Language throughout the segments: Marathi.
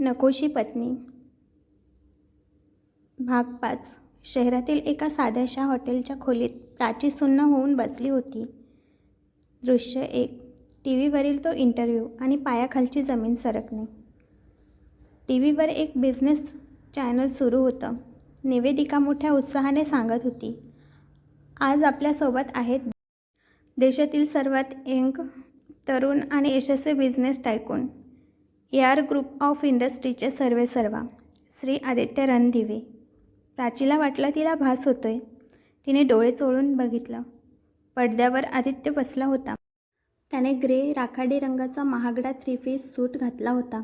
नकोशी पत्नी भाग 5. शहरातील एका साध्याशा हॉटेलच्या खोलीत प्राची सुन्न होऊन बसली होती. दृश्य 1. टी व्हीवरील तो इंटरव्ह्यू आणि पायाखालची जमीन सरकणे. टी व्हीवर एक बिझनेस चॅनल सुरू होतं. निवेदिका मोठ्या उत्साहाने सांगत होती, आज आपल्यासोबत आहेत देशातील सर्वात यंग, तरुण आणि यशस्वी business tycoon, AR group of इंडस्ट्रीचे सर्वेसर्वा श्री आदित्य रणदिवे. प्राचीला वाटलं तिला भास होतोय. तिने डोळे चोळून बघितलं. पडद्यावर आदित्य बसला होता. त्याने ग्रे राखाडी रंगाचा महागडा 3-पीस सूट घातला होता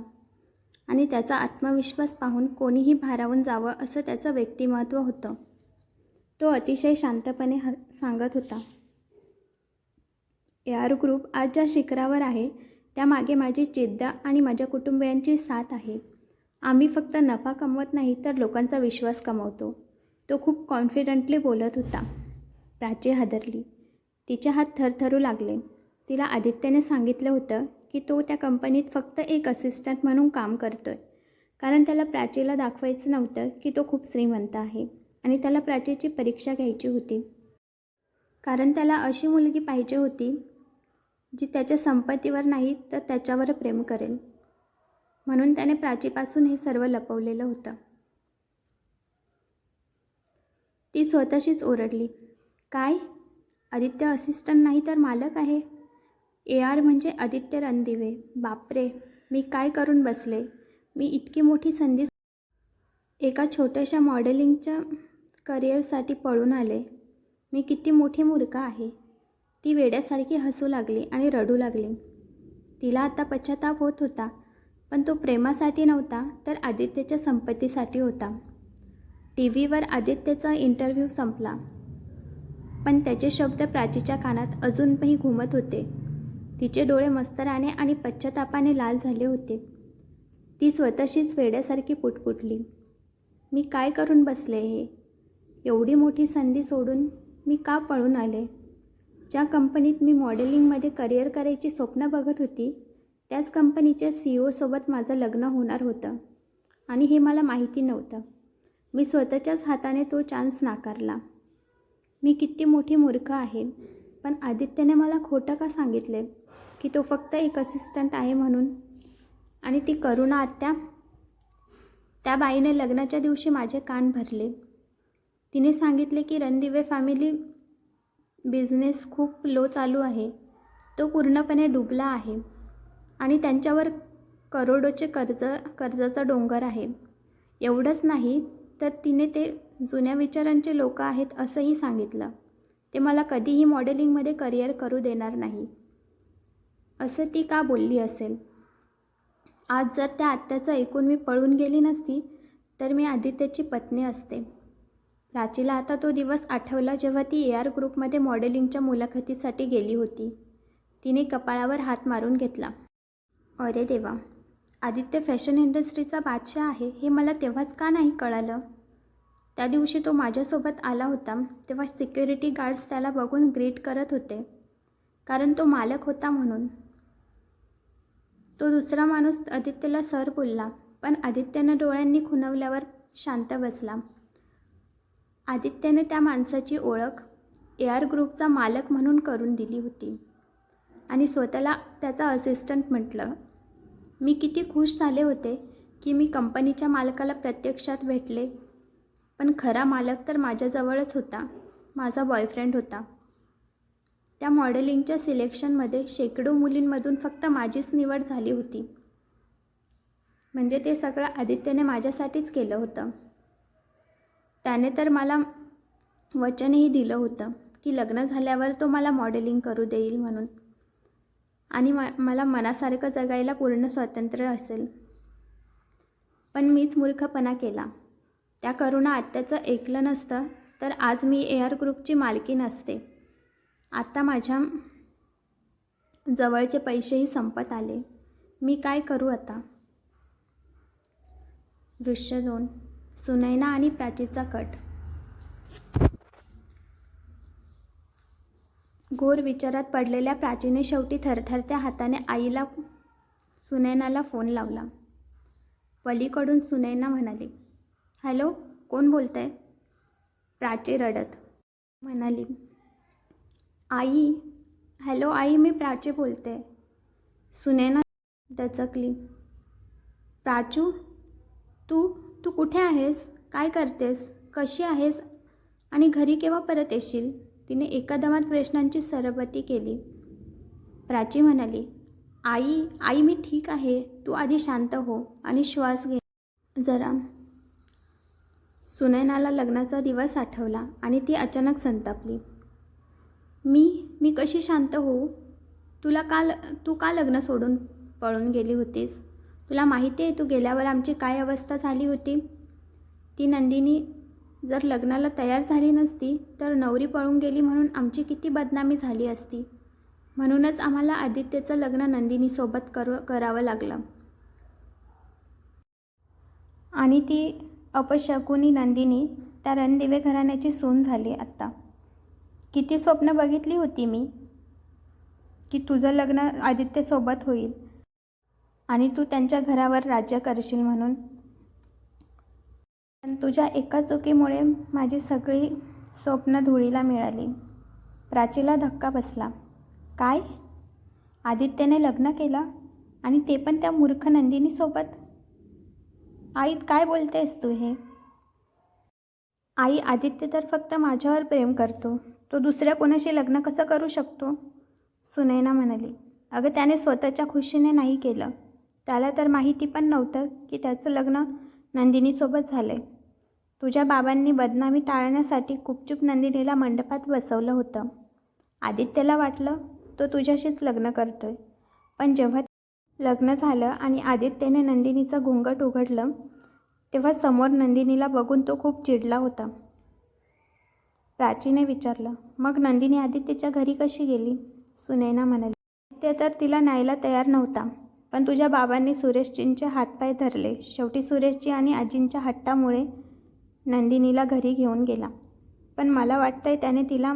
आणि त्याचा आत्मविश्वास पाहून कोणीही भारावून जावं असं त्याचं व्यक्तिमत्व होतं. तो अतिशय शांतपणे सांगत होता, AR ग्रुप आज ज्या शिखरावर आहे त्यामागे माझी जिद्द आणि माझ्या कुटुंबियांची साथ आहे. आम्ही फक्त नफा कमवत नाही तर लोकांचा विश्वास कमवतो. तो खूप कॉन्फिडंटली बोलत होता. प्राची हादरली. तिचे हात थरथरू लागले. तिला आदित्यने सांगितलं होतं की तो त्या कंपनीत फक्त एक असिस्टंट म्हणून काम करतोय, कारण त्याला प्राचीला दाखवायचं नव्हतं की तो खूप श्रीमंत आहे आणि त्याला प्राचीची परीक्षा घ्यायची होती, कारण त्याला अशी मुलगी पाहिजे होती जी त्याच्या संपत्तीवर नाही तर त्याच्यावर प्रेम करेल. म्हणून त्याने प्राचीपासून हे सर्व लपवलेलं होतं. ती स्वतःशीच ओरडली, काय? आदित्य असिस्टंट नाही तर मालक आहे? AR म्हणजे आदित्य रणदिवे. बापरे, मी काय करून बसले? मी इतकी मोठी संधी एका छोट्याशा मॉडेलिंगच्या करिअरसाठी पळून आले. मी किती मोठी मूर्ख आहे. ती वेड्यासारखी हसू लागली आणि रडू लागली. तिला आता पश्चाताप होत होता, पण तो प्रेमासाठी नव्हता तर आदित्यच्या संपत्तीसाठी होता. टी व्हीवर आदित्यचा इंटरव्ह्यू संपला, पण त्याचे शब्द प्राचीच्या कानात अजूनही घुमत होते. तिचे डोळे मत्सराने आणि पश्चातापाने लाल झाले होते. ती स्वतःशीच वेड्यासारखी पुटपुटली, मी काय करून बसले हे? एवढी मोठी संधी सोडून मी का पळून आले? ज्या कंपनीत मी मॉडेलिंगमध्ये करिअर करायची स्वप्न बघत होती त्याच कंपनीच्या CEO सोबत माझं लग्न होणार होतं आणि हे मला माहिती नव्हतं. मी स्वतःच्याच हाताने तो चान्स नाकारला. मी किती मोठी मूर्ख आहे. पण आदित्यने मला खोटं का सांगितले की तो फक्त एक असिस्टंट आहे म्हणून? आणि ती करुणा आत्या, त्या बाईने लग्नाच्या दिवशी माझे कान भरले. तिने सांगितले की रणदिवे फॅमिली बिझनेस खूप लो चालू आहे. तो पूर्णपणे डुबला आहे आणि त्यांच्यावर करोडोचे कर्जाचा डोंगर आहे. एवढंच नाही तर तिने ते जुन्या विचारांचे लोक आहेत असंही सांगितलं. ते मला कधीही मॉडेलिंगमध्ये करिअर करू देणार नाही. असं ती का बोलली असेल? आज जर त्या आत्याचं ऐकून मी पळून गेली नसती तर मी आदित्यची पत्नी असते. प्राचीला आता तो दिवस आठवला जेव्हा ती AR ग्रुपमध्ये मॉडेलिंगच्या मुलाखतीसाठी गेली होती. तिने कपाळावर हात मारून घेतला. अरे देवा, आदित्य फॅशन इंडस्ट्रीचा बादशाह आहे हे मला तेव्हाच का नाही कळालं? त्या दिवशी तो माझ्यासोबत आला होता तेव्हा सिक्युरिटी गार्ड्स त्याला बघून ग्रीट करत होते, कारण तो मालक होता म्हणून. तो दुसरा माणूस आदित्यला सर बोलला, पण आदित्यने डोळ्यांनी खुणवल्यावर शांत बसला. आदित्यने त्या माणसाची ओळख AR ग्रुपचा मालक म्हणून करून दिली होती आणि स्वतःला त्याचा असिस्टंट म्हटलं. मी किती खुश झाले होते की मी कंपनीच्या मालकाला प्रत्यक्षात भेटले, पण खरा मालक तर माझ्याजवळच होता, माझा बॉयफ्रेंड होता. त्या मॉडेलिंगच्या सिलेक्शनमध्ये शेकडो मुलींमधून फक्त माझीच निवड झाली होती. म्हणजे ते सगळं आदित्यने माझ्यासाठीच केलं होतं. त्याने तर मला वचनही दिलं होतं की लग्न झाल्यावर तो मला मॉडेलिंग करू देईल म्हणून आणि मला मनासारखं जगायला पूर्ण स्वातंत्र्य असेल. पण मीच मूर्खपणा केला. त्या करुणा आत्याचं ऐकलं नसतं तर आज मी AR ग्रुपची मालकी नसते. आता माझ्या जवळचे पैसेही संपत आले. मी काय करू आता? दृश्य 2. सुनैना आणि प्राचीचा कट. घोर विचारात पडलेल्या प्राचीने शेवटी थरथरत्या हाताने आईला सुनैनाला फोन लावला. पलीकडून सुनैना म्हणाली, हॅलो, कोण बोलत आहे? प्राची रडत म्हणाली, आई, हॅलो आई, मी प्राची बोलते. सुनैना दचकली. प्राचू, तू तू कुठे आहेस? काय करतेस? कशी आहेस? आणि घरी केव्हा परत येशील? तिने एका दमात प्रश्नांची सरबत्ती केली. प्राची म्हणाली, आई आई मी ठीक आहे. तू आधी शांत हो आणि श्वास घे जरा. सुनैनाला लग्नाचा दिवस आठवला आणि ती अचानक संतापली. मी कशी शांत होऊ? तू का लग्न सोडून पळून गेली होतीस? तुला माहिती आहे तू गेल्यावर आमची काय अवस्था झाली होती? ती नंदिनी जर लग्नाला तयार झाली नसती तर नवरी पळून गेली म्हणून आमची किती बदनामी झाली असती. म्हणूनच आम्हाला आदित्यचं लग्न नंदिनीसोबत करावं लागलं. आणि ती अपशकुनी नंदिनी त्या रणदिवे घराण्याची सून झाली. आता किती स्वप्न बघितली होती मी की तुझं लग्न आदित्यसोबत होईल आणि तू त्यांच्या घरावर राज्य करशील म्हणून. पण तुझ्या एका चुकीमुळे माझी सगळी स्वप्न धुळीला मिळाली. प्राचीला धक्का बसला. काय? आदित्यने लग्न केलं आणि ते पण त्या मूर्ख नंदिनीसोबत? आई काय बोलतेस तू हे? आई, आदित्य तर फक्त माझ्यावर प्रेम करतो. तो दुसऱ्या कोणाशी लग्न कसं करू शकतो? सुनैना म्हणाली. अगं त्याने स्वतःच्या खुशीने नाही केलं. त्याला तर माहिती पण नव्हतं की त्याचं लग्न नंदिनीसोबत झालं आहे. तुझ्या बाबांनी बदनामी टाळण्यासाठी गुपचूप नंदिनीला मंडपात बसवलं होतं. आदित्यला वाटलं तो तुझ्याशीच लग्न करतोय. पण जेव्हा लग्न झालं आणि आदित्यने नंदिनीचं घुंगट उघडलं तेव्हा समोर नंदिनीला बघून तो खूप चिडला होता. प्राचीने विचारलं. मग नंदिनी आदित्यच्या घरी कशी गेली? सुनैना म्हणाली. आदित्य तर तिला न्यायला तयार नव्हता. पण तुझ्या बाबांनी सुरेशजींचे हातपाय धरले. शेवटी सुरेशजी आणि आजींच्या हट्टामुळे नंदिनीला घरी घेऊन गेला. पण मला वाटतंय त्याने तिला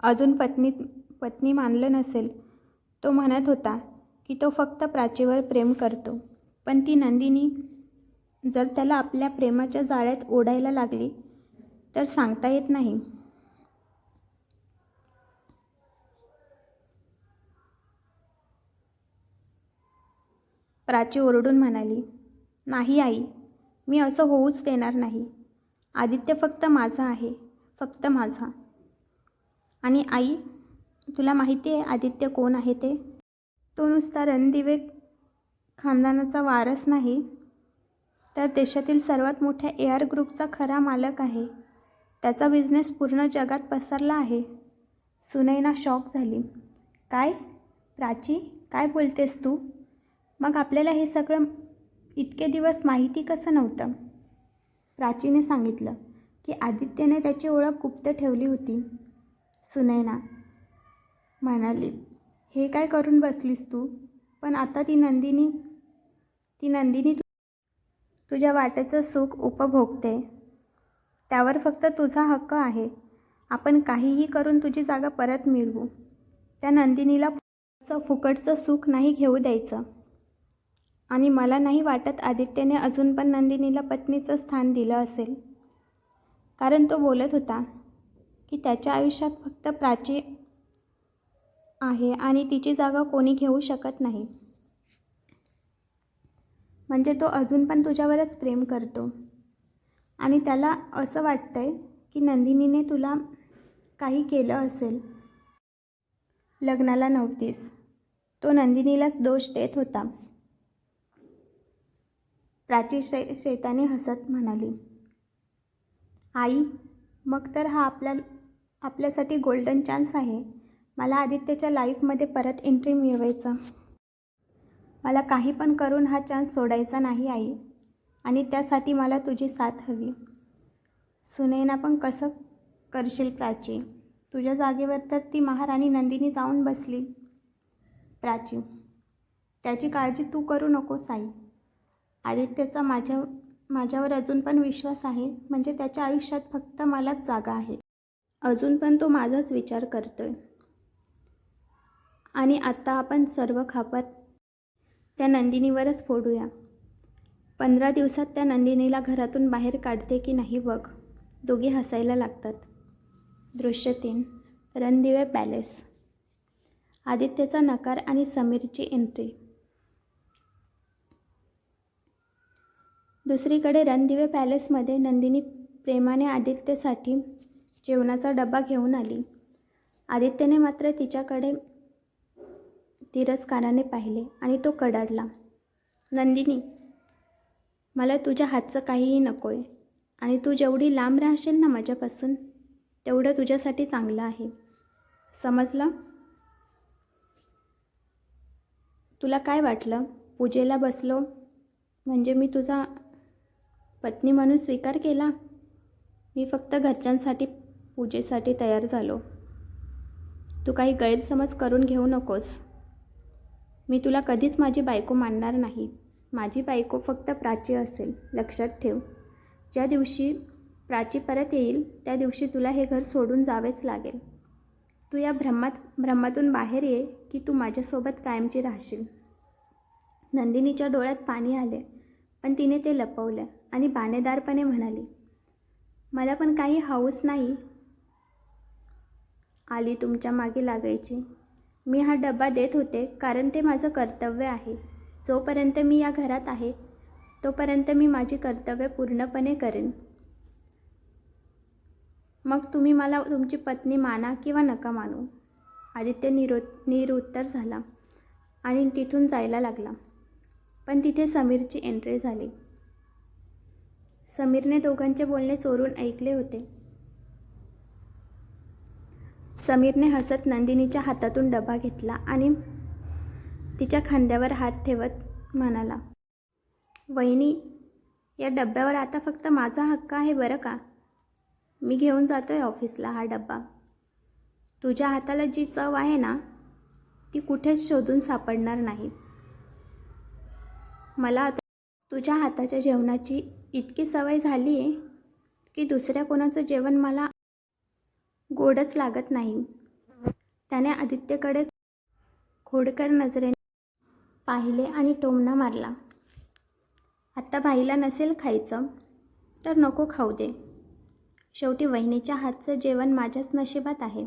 अजून पत्नी मानलं नसेल. तो म्हणत होता की तो फक्त प्राचीवर प्रेम करतो. पण ती नंदिनी जर त्याला आपल्या प्रेमाच्या जाळ्यात ओढायला लागली तर सांगता येत नाही. प्राची ओरडून म्हणाली, नाही आई, मी असं होऊच देणार नाही. आदित्य फक्त माझा आहे, फक्त माझा. आणि आई, तुला माहिती आहे आदित्य कोण आहे ते? तो नुसता रणदिवे खानदानाचा वारस नाही तर देशातील सर्वात मोठ्या AR ग्रुपचा खरा मालक आहे. त्याचा बिझनेस पूर्ण जगात पसरला आहे. सुनैना शॉक झाली. काय? प्राची, काय बोलतेस तू? मग आपल्याला हे सगळं इतके दिवस माहिती कसं नव्हतं? प्राचीने सांगितलं की आदित्यने त्याची ओळख गुप्त ठेवली होती. सुनैना म्हणाली, हे काय करून बसलीस तू? पण आता ती नंदिनी तुझ्या वाटेचं सुख उपभोगते. त्यावर फक्त तुझा हक्क आहे. आपण काहीही करून तुझी जागा परत मिळवू. त्या नंदिनीला फुकटचं सुख नाही घेऊ द्यायचं. आणि मला नाही वाटत आदित्यने अजून पण नंदिनीला पत्नीचं स्थान दिलं असेल. कारण तो बोलत होता की त्याच्या आयुष्यात फक्त प्राची आहे आणि तिची जागा कोणी घेऊ शकत नाही. म्हणजे तो अजून पण तुझ्यावरच प्रेम करतो आणि त्याला असं वाटतंय की नंदिनीने तुला काही केलं असेल. लग्नाला नव्हतीस. तो नंदिनीलाच दोष देत होता. प्राची शैतानी हसत म्हणाली, आई, मग तर हा आपल्यासाठी गोल्डन चान्स आहे. मला आदित्यच्या लाईफमध्ये परत एंट्री मिळवायचा. मला काही पण करून हा चान्स सोडायचा नाही आई. आणि त्यासाठी मला तुझी साथ हवी. सुनैना पण कसं करशील प्राची? तुझ्या जागेवर तर ती महाराणी नंदिनी जाऊन बसली. प्राची, त्याची काळजी तू करू नकोस आई. आदित्यचा माझ्यावर अजून पण विश्वास आहे. म्हणजे त्याच्या आयुष्यात फक्त मलाच जागा आहे. अजून पण तो माझाच विचार करतोय. आणि आता आपण सर्व खापर त्या नंदिनीवरच फोडूया. 15 दिवसात त्या नंदिनीला घरातून बाहेर काढते की नाही बघ. दोघी हसायला लागतात. दृश्य 3. रणदिवे पॅलेस. आदित्यचा नकार आणि समीरची एंट्री. दुसरीकडे रणदिवे पॅलेसमध्ये नंदिनी प्रेमाने आदित्यसाठी जेवणाचा डबा घेऊन आली. आदित्यने मात्र तिच्याकडे तिरस्काराने पाहिले आणि तो कडाडला. नंदिनी, मला तुझ्या हातचं काहीही नको आहे आणि तू जेवढी लांब राहशील ना माझ्यापासून तेवढं तुझ्यासाठी चांगलं आहे. समजलं? तुला काय वाटलं? पूजेला बसलो म्हणजे मी तुझा पत्नी म्हणून स्वीकार केला? मी फक्त घरच्यांसाठी पूजेसाठी तयार झालो. तू काही गैरसमज करून घेऊ नकोस. मी तुला कधीच माझी बायको मानणार नाही. माझी बायको फक्त प्राची असेल. लक्षात ठेव. ज्या दिवशी प्राची परत येईल त्या दिवशी तुला हे घर सोडून जावेच लागेल. तू या भ्रमातून बाहेर ये की तू माझ्यासोबत कायमची राहशील. नंदिनीच्या डोळ्यात पाणी आले पण तिने ते लपवलं आणि बाणेदारपणे म्हणाली, मला पण काही हौस नाही आली तुमच्या मागे लागायची. मी हा डबा देत होते कारण ते माझं कर्तव्य आहे. जोपर्यंत मी या घरात आहे तोपर्यंत मी माझी कर्तव्य पूर्णपणे करेन. मग तुम्ही मला तुमची पत्नी माना किंवा नका मानू. आदित्य निरुत्तर झाला आणि तिथून जायला लागला. पण तिथे समीरची एंट्री झाली. समीरने दोघांचे बोलणे चोरून ऐकले होते. समीरने हसत नंदिनीच्या हातातून डबा घेतला आणि तिच्या खांद्यावर हात ठेवत म्हणाला, वहिनी, या डब्यावर आता फक्त माझा हक्क आहे बरं का. मी घेऊन जातोय ऑफिसला हा डब्बा. तुझ्या हाताला जी चव आहे ना ती कुठेच शोधून सापडणार नाही. मला आता तुझ्या हाताच्या जेवणाची इतकी सवय झाली आहे की दुसऱ्या कोणाचं जेवण मला गोडच लागत नाही. त्याने आदित्यकडे खोडकर नजरेने पाहिले आणि टोमणा मारला. आता बाईला नसेल खायचं तर नको खाऊ दे. शेवटी वहिनीच्या हातचं जेवण माझ्याच नशिबात आहे.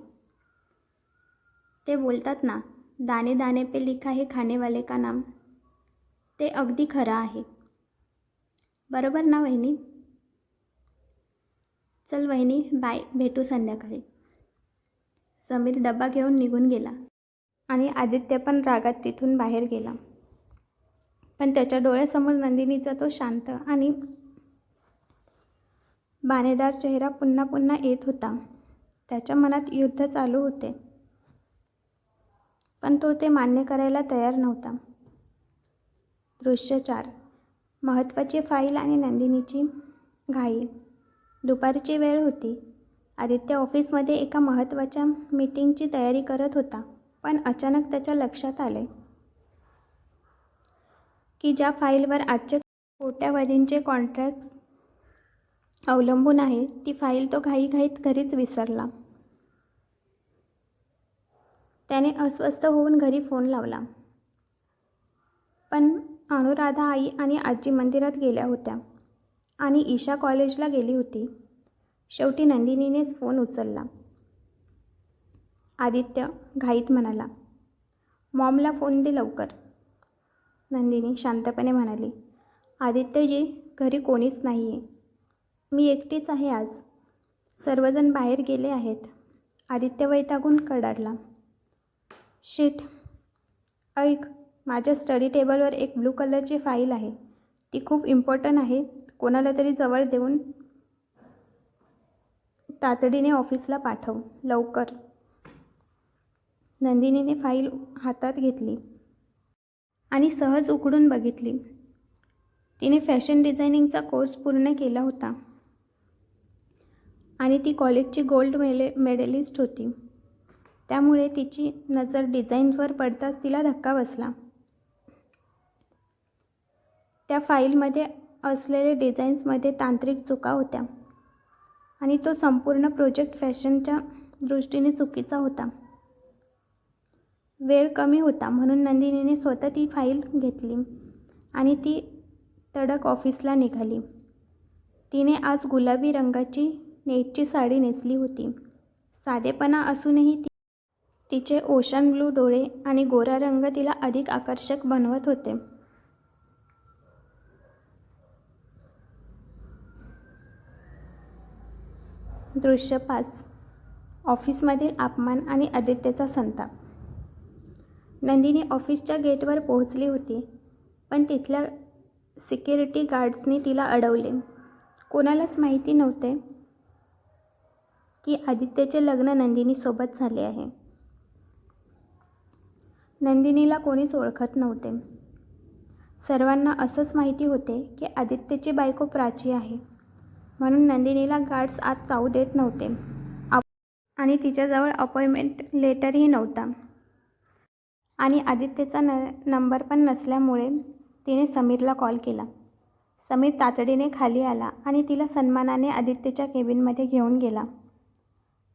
ते बोलतात ना, दाने दाने पे लिखा है खाने वाले का नाम. ते अगदी खरं आहे. बरोबर ना वहिनी? चल वहिनी, बाय, भेटू संध्याकाळी. समीर डबा घेऊन निघून गेला आणि आदित्य पण रागात तिथून बाहेर गेला. पण त्याच्या डोळ्यासमोर नंदिनीचा तो शांत आणि बाणेदार चेहरा पुन्हा पुन्हा येत होता. त्याच्या मनात युद्ध चालू होते पण तो ते मान्य करायला तयार नव्हता. दृश्य 4. महत्त्वाची फाईल आणि नंदिनीची घाई. दुपारची वेळ होती. आदित्य ऑफिसमध्ये एका महत्त्वाच्या मीटिंगची तयारी करत होता. पण अचानक त्याच्या लक्षात आले की ज्या फाईलवर आजचे कोट्यावधींचे कॉन्ट्रॅक्ट्स अवलंबून आहे ती फाईल तो घाईघाईत घरीच विसरला. त्याने अस्वस्थ होऊन घरी फोन लावला. पण अनुराधा आई आणि आजी मंदिरात गेल्या होत्या आणि ईशा कॉलेजला गेली होती. शेवटी नंदिनीनेच फोन उचलला. आदित्य घाईत म्हणाला, मॉमला फोन दे लवकर. नंदिनी शांतपणे म्हणाली, आदित्यजी, घरी कोणीच नाही आहे. मी एकटीच आहे आज. सर्वजण बाहेर गेले आहेत. आदित्य वैतागून कडाडला. शिट. ऐक, माझ्या स्टडी टेबलवर एक ब्लू कलरची फाईल आहे. ती खूप इम्पॉर्टंट आहे. कोणाला तरी जवळ देऊन तातडीने ऑफिसला पाठव लवकर. नंदिनीने फाईल हातात घेतली आणि सहज उघडून बघितली. तिने फॅशन डिझायनिंगचा कोर्स पूर्ण केला होता आणि ती कॉलेजची गोल्ड मेडलिस्ट होती. त्यामुळे तिची नजर डिझाईन्सवर पडताच तिला धक्का बसला. त्या फाईलमध्ये असलेले डिझाईन्समध्ये तांत्रिक चुका होत्या आणि तो संपूर्ण प्रोजेक्ट फॅशनच्या दृष्टीने चुकीचा होता. वेळ कमी होता म्हणून नंदिनीने स्वतः ती फाईल घेतली आणि ती तडक ऑफिसला निघाली. तिने आज गुलाबी रंगाची नेटची साडी नेसली होती. साधेपणा असूनही तिचे ओशन ब्लू डोळे आणि गोरा रंग तिला अधिक आकर्षक बनवत होते. दृश्य 5. ऑफिसमधील अपमान आणि आदित्यचा संताप. नंदिनी ऑफिसच्या गेटवर पोहोचली होती, पण तिथल्या सिक्युरिटी गार्ड्सनी तिला अडवले. कोणालाच माहिती नव्हते की आदित्यचे लग्न नंदिनीसोबत झाले आहे. नंदिनीला कोणीच ओळखत नव्हते. सर्वांना असंच माहिती होते की आदित्यची बायको प्राची आहे, म्हणून नंदिनीला गार्ड्स आत जाऊ देत नव्हते आणि तिच्याजवळ अपॉइंटमेंट लेटरही नव्हता. आणि आदित्यचा नंबर पण नसल्यामुळे तिने समीरला कॉल केला. समीर तातडीने खाली आला आणि तिला सन्मानाने आदित्यच्या केबिनमध्ये घेऊन गेला.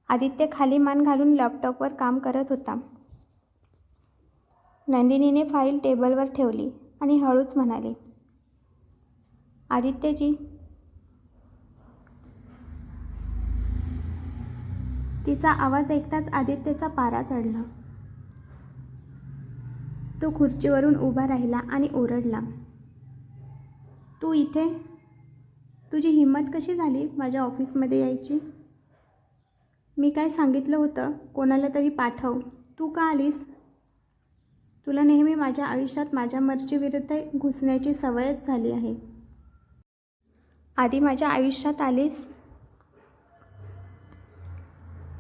आदित्य खाली मान घालून लॅपटॉपवर काम करत होता. नंदिनीने फाईल टेबलवर ठेवली आणि हळूच म्हणाली, आदित्यजी. तिचा आवाज ऐकताच आदित्यचा पारा चढला. तो खुर्चीवरून उभा राहिला आणि ओरडला, तू इथे? तुझी हिंमत कशी झाली माझ्या ऑफिसमध्ये यायची? मी काय सांगितलं होतं कोणाला तरी पाठव, तू का आलीस? तुला नेहमी माझ्या आयुष्यात माझ्या मर्जीविरुद्ध घुसण्याची सवयच झाली आहे. आधी माझ्या आयुष्यात आलीस,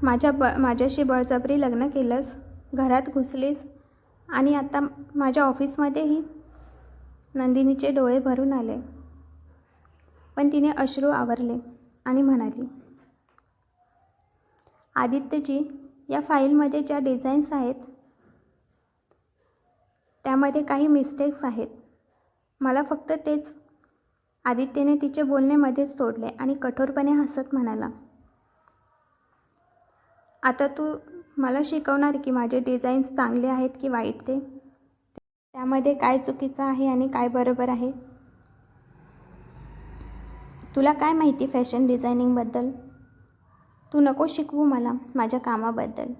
माझ्याशी बळजबरी लग्न केलंस, घरात घुसलीस आणि आता माझ्या ऑफिसमध्येही. नंदिनीचे डोळे भरून आले, पण तिने अश्रू आवरले आणि म्हणाली, आदित्यजी, या फाईलमध्ये ज्या डिझाईन्स आहेत त्यामध्ये काही मिस्टेक्स आहेत. मला फक्त तेच. आदित्यने तिचे बोलणे मध्येच तोडले आणि कठोरपणे हसत म्हणाला, आता तू मला शिकवणार की माझे डिझाईन्स चांगले आहेत की वाईट ते? त्यामध्ये काय चुकीचं आहे आणि काय बरोबर आहे? तुला काय माहिती फॅशन डिझायनिंगबद्दल? तू नको शिकवू मला माझ्या कामाबद्दल.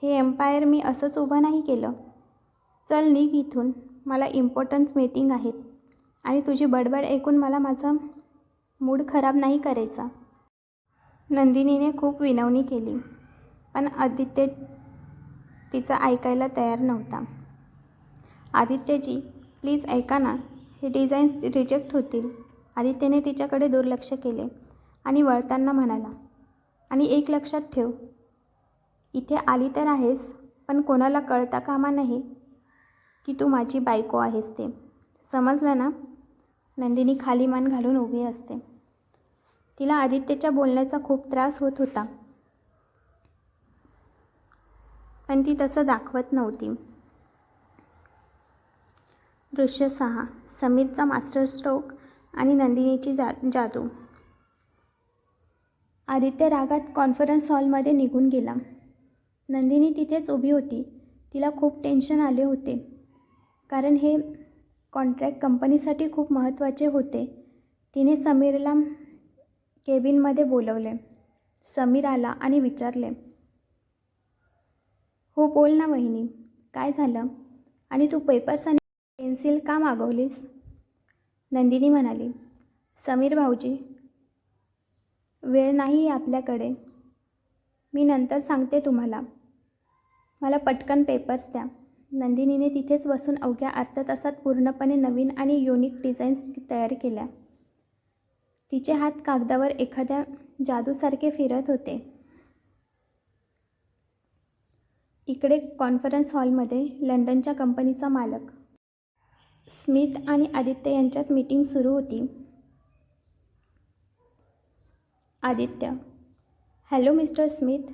हे एम्पायर मी असंच उभं नाही केलं. चल निघ इथून, मला इम्पॉर्टंट मीटिंग आहेत आणि तुझी बडबड ऐकून मला माझा मूड खराब नाही करायचा. नंदिनीने खूप विनवणी केली, पण आदित्य तिचं ऐकायला तयार नव्हता. आदित्यजी, प्लीज ऐका ना, हे डिझाईन्स रिजेक्ट होतील. आदित्यने तिच्याकडे दुर्लक्ष केले आणि वळताना म्हणाला, आणि एक लक्षात ठेव, इथे आली तर आहेस, पण कोणाला कळता कामा नये की तू माझी बायको आहेस ते. समजलं ना? नंदिनी खाली मान घालून उभी असते. तिला आदित्यच्या बोलण्याचा खूप त्रास होत होता, पण ती तसं दाखवत नव्हती. दृश्य 6. समीरचा मास्टर स्ट्रोक आणि नंदिनीची जादू. आदित्य रागात कॉन्फरन्स हॉलमध्ये निघून गेला. नंदिनी तिथेच उभी होती. तिला खूप टेन्शन आले होते, कारण हे कॉन्ट्रॅक्ट कंपनीसाठी खूप महत्त्वाचे होते. तिने समीरला केबिनमध्ये बोलवले. समीर आला आणि विचारले, हो बोल ना वहिनी, काय झालं? आणि तू पेपर्स आणि पेन्सिल का मागवलीस? नंदिनी म्हणाली, समीर भाऊजी, वेळ नाही आहे आपल्याकडे. मी नंतर सांगते तुम्हाला. मला पटकन पेपर्स द्या. नंदिनीने तिथेच बसून अवघ्या अर्ध्या तासात पूर्णपणे नवीन आणि युनिक डिझाईन्स तयार केल्या. तिचे हात कागदावर एखाद्या जादूसारखे फिरत होते. इकडे कॉन्फरन्स हॉलमध्ये लंडनच्या कंपनीचा मालक स्मिथ आणि आदित्य यांच्यात मीटिंग सुरू होती. Aditya, hello mister Smith,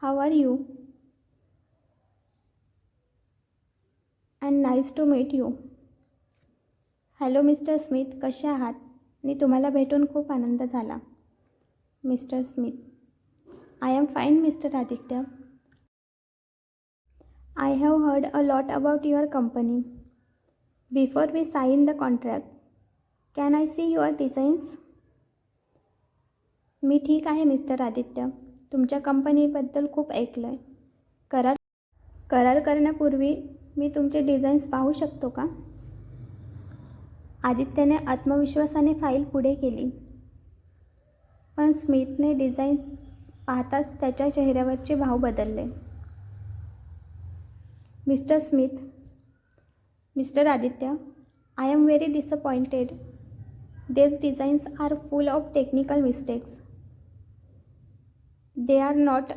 how are you? And nice to meet you. Hello mister Smith, कसे आहात? मी तुम्हाला भेटून खूप आनंद झाला. Mister Smith, I am fine mister Aditya. I have heard a lot about your company. Before we sign the contract, can I see your designs? मी ठीक आहे मिस्टर आदित्य. तुमच्या कंपनीबद्दल खूप ऐकलं आहे. करार करण्यापूर्वी मी तुमचे डिझाईन्स पाहू शकतो का? आदित्यने आत्मविश्वासाने फाईल पुढे केली. पण स्मिथने डिझाईन पाहताच त्याच्या चेहऱ्यावरचे भाव बदलले. Mister Smith, mister Aditya, I am very disappointed. These designs are full of technical mistakes. They are not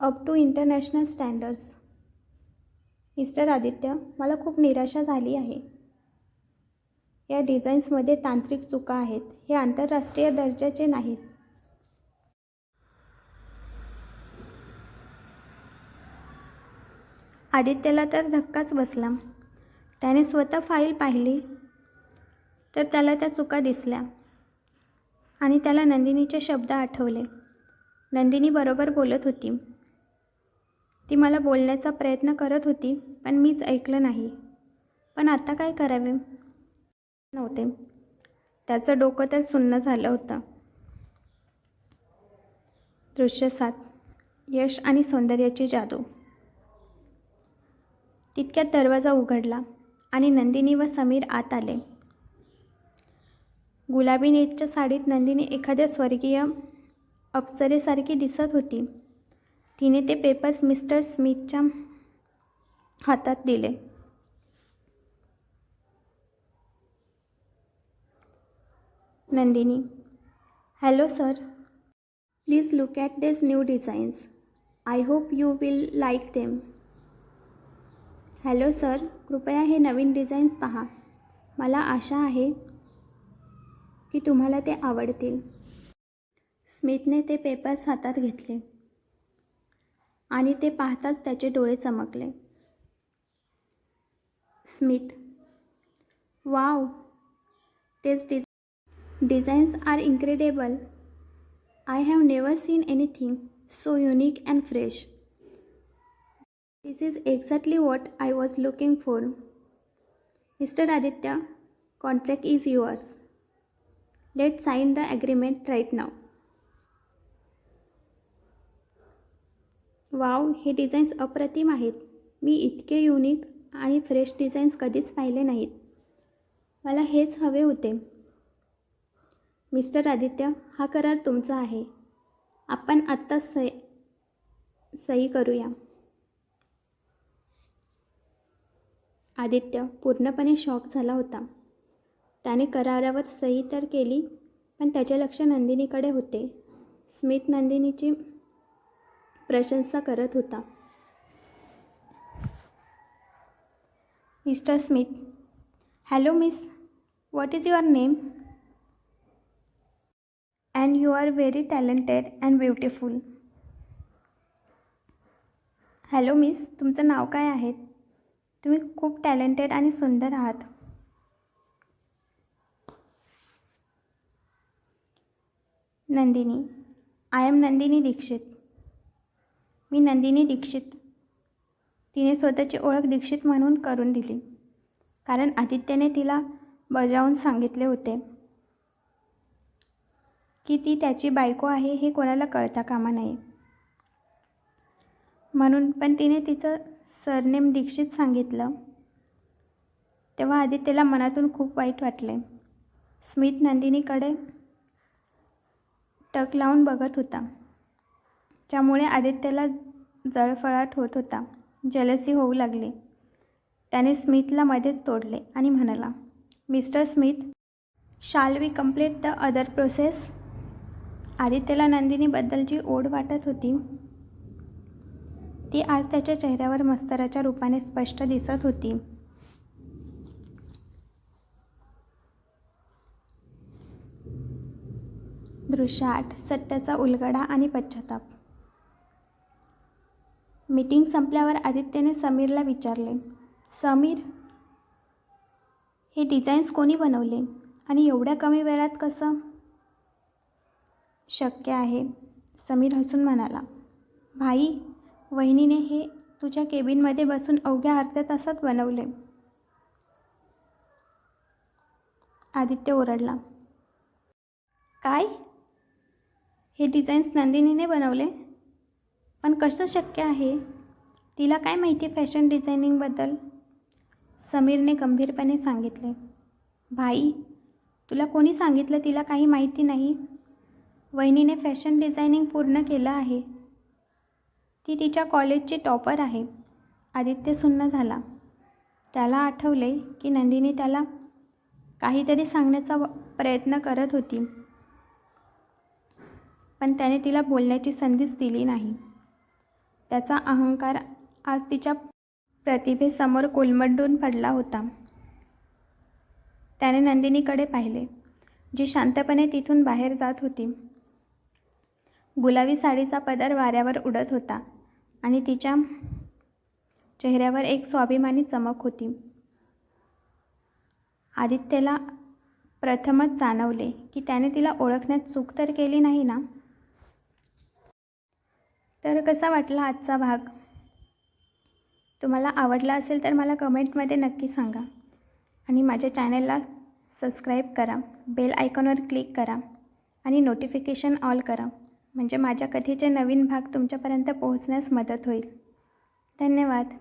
up to international standards. Mister Aditya, मला खूप निराशा झाली आहे. या डिझाईन्समध्ये तांत्रिक चुका आहेत. हे आंतरराष्ट्रीय दर्जाचे नाहीत. आदित्यला तर धक्काच बसला. त्याने स्वतः फाईल पाहिली तर त्याला त्या चुका दिसल्या आणि त्याला नंदिनीचे शब्द आठवले. नंदिनी बरोबर बोलत होती. ती मला बोलण्याचा प्रयत्न करत होती पण मीच ऐकलं नाही. पण आता काय करावे नव्हते. त्याचं डोकं तर सुन्न झालं होतं. दृश्य 7. यश आणि सौंदर्याची जादू. तितक्यात दरवाजा उघडला आणि नंदिनी व समीर आत आले. गुलाबी नेटच्या साडीत नंदिनी एखाद्या स्वर्गीय अप्सरेसारखी दिसत होती. तिने ते पेपर्स मिस्टर स्मिथच्या हातात दिले. Nandini, hello sir, please look at this new designs. I hope you will like them. Hello sir, कृपया हे नवीन डिझाईन्स पहा. मला आशा आहे की तुम्हाला ते आवडतील. स्मिथने ते पेपर्स हातात घेतले आणि ते पाहताच त्याचे डोळे चमकले. स्मिथ, वाव, तेच designs are incredible. I have never seen anything so unique and fresh. This is exactly what I was looking for. Mister Aditya, contract is yours. Let sign the agreement right now. Wow, हे डिझाईन्स अप्रतिम आहेत. मी इतके युनिक आणि फ्रेश डिझाईन्स कधीच पाहिले नाहीत. मला हेच हवे होते. मिस्टर आदित्य, हा करार तुमचा आहे. आपण आत्ताच सही करूया. आदित्य पूर्णपणे शॉक झाला होता. त्याने करारावर सही तर केली पण त्याचे लक्ष नंदिनीकडे होते. स्मिथ नंदिनीची प्रशंसा करत होता. Mister Smith, hello miss, what is your name? And you are very talented and beautiful. Hello miss, तुमचं नाव काय आहे? तुम्ही खूप टॅलेंटेड आणि सुंदर आहात. Nandini, I am Nandini Dixit. मी नंदिनी दीक्षित. तिने स्वतःची ओळख दीक्षित म्हणून करून दिली कारण आदित्यने तिला बजावून सांगितले होते की ती त्याची बायको आहे हे कोणाला कळता कामा नये म्हणून. पण तिने तिचं सरनेम दीक्षित सांगितलं तेव्हा आदित्यला मनातून खूप वाईट वाटले. स्मिथ नंदिनीकडे टक लावून बघत होता ज्यामुळे आदित्यला जळफळाट होत होता. जेलसी होऊ लागली. त्याने स्मिथला मध्येच तोडले आणि म्हणाला, mister Smith, shall we complete the other process? आदित्यला नंदिनीबद्दलची ओढ वाटत होती. ती आज त्याच्या चेहऱ्यावर मस्तराच्या रूपाने स्पष्ट दिसत होती. दृश्य 8. सत्याचा उलगडा आणि पश्चाताप. मीटिंग संपल्यावर आदित्यने समीरला विचारले, समीर, हे डिझाईन्स कोणी बनवले आणि एवढ्या कमी वेळात कसं शक्य आहे? समीर हसून म्हणाला, भाई, वहिनीने हे तुझ्या केबिनमध्ये बसून अवघ्या अर्ध्या तासात बनवले. आदित्य ओरडला. काय? हे डिझाईन्स नंदिनीने बनवले? पण कसं शक्य आहे? तिला काय माहिती फॅशन डिझायनिंगबद्दल? समीरने गंभीरपणे सांगितले. भाई, तुला कोणी सांगितलं तिला काही माहिती नाही? वहिनीने फॅशन डिझायनिंग पूर्ण केलं आहे. ती तिच्या कॉलेजची टॉपर आहे. आदित्य सुन्न झाला. त्याला आठवले की नंदिनी त्याला काहीतरी सांगण्याचा प्रयत्न करत होती, पण त्याने तिला बोलण्याची संधीच दिली नाही. त्याचा अहंकार आज तिच्या प्रतिभेसमोर कोलमडून पडला होता. त्याने नंदिनीकडे पाहिले, जी शांतपणे तिथून बाहेर जात होती. गुलाबी साडीचा पदर वाऱ्यावर उडत होता आणि तिच्या चेहऱ्यावर एक स्वाभिमानी चमक होती. आदित्यला प्रथमच जाणवले की त्याने तिला ओळखण्यात चूक तर केली नाही ना. तर कसा वाटला आजचा भाग? तुम्हाला आवडला असेल तर मला कमेंटमध्ये नक्की सांगा आणि माझ्या चॅनलला सबस्क्राईब करा, बेल आयकॉनवर क्लिक करा आणि नोटिफिकेशन ऑल करा, म्हणजे माझ्या कथेचे नवीन भाग तुमच्यापर्यंत पोहोचण्यास मदत होईल. धन्यवाद.